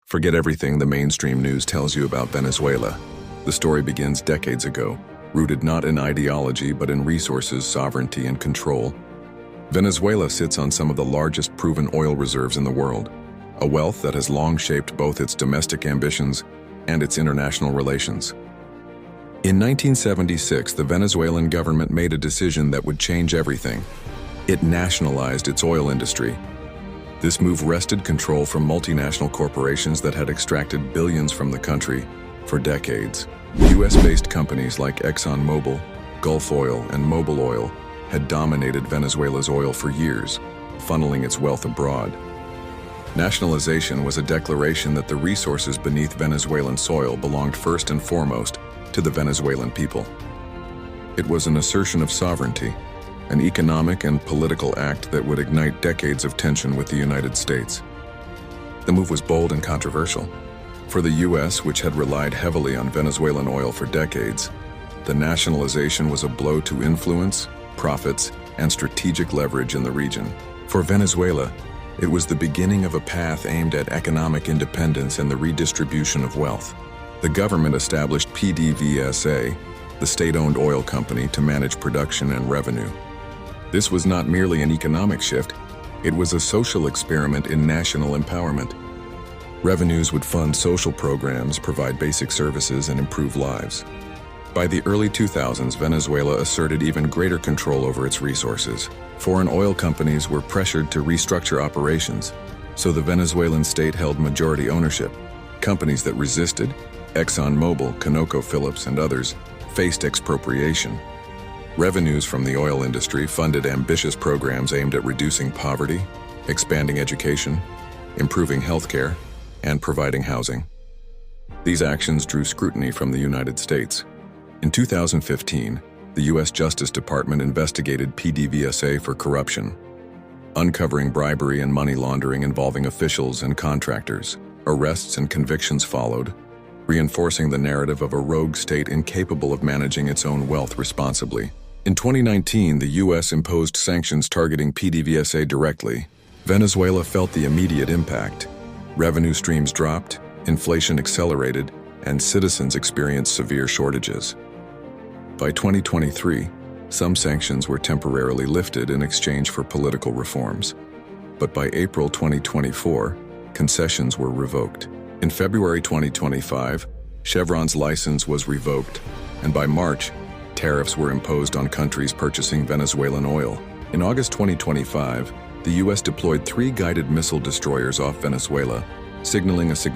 Forget everything the mainstream news tells you about Venezuela. The story begins decades ago, rooted not in ideology but in resources, sovereignty, and control. Venezuela sits on some of the largest proven oil reserves in the world, a wealth that has long shaped both its domestic ambitions and its international relations. In 1976, the Venezuelan government made a decision that would change everything. It nationalized its oil industry. This move wrested control from multinational corporations that had extracted billions from the country for decades. US-based companies like ExxonMobil, Gulf Oil, and Mobil Oil had dominated Venezuela's oil for years, funneling its wealth abroad. Nationalization was a declaration that the resources beneath Venezuelan soil belonged first and foremost to the Venezuelan people. It was an assertion of sovereignty, an economic and political act that would ignite decades of tension with the United States. The move was bold and controversial. For the US, which had relied heavily on Venezuelan oil for decades, the nationalization was a blow to influence, profits, and strategic leverage in the region. For Venezuela, it was the beginning of a path aimed at economic independence and the redistribution of wealth. The government established PDVSA, the state-owned oil company, to manage production and revenue. This was not merely an economic shift, it was a social experiment in national empowerment. Revenues would fund social programs, provide basic services, and improve lives. By the early 2000s, Venezuela asserted even greater control over its resources. Foreign oil companies were pressured to restructure operations, so the Venezuelan state held majority ownership. Companies that resisted, ExxonMobil, ConocoPhillips, and others, faced expropriation. Revenues from the oil industry funded ambitious programs aimed at reducing poverty, expanding education, improving healthcare, and providing housing. These actions drew scrutiny from the United States. In 2015, the U.S. Justice Department investigated PDVSA for corruption, uncovering bribery and money laundering involving officials and contractors. Arrests and convictions followed, reinforcing the narrative of a rogue state incapable of managing its own wealth responsibly. In 2019, the U.S. imposed sanctions targeting PDVSA directly. Venezuela felt the immediate impact. Revenue streams dropped, inflation accelerated, and citizens experienced severe shortages. By 2023, some sanctions were temporarily lifted in exchange for political reforms. But by April 2024, concessions were revoked. In February 2025, Chevron's license was revoked, and by March, tariffs were imposed on countries purchasing Venezuelan oil. In August 2025, the U.S. deployed 3 guided missile destroyers off Venezuela, signaling a significant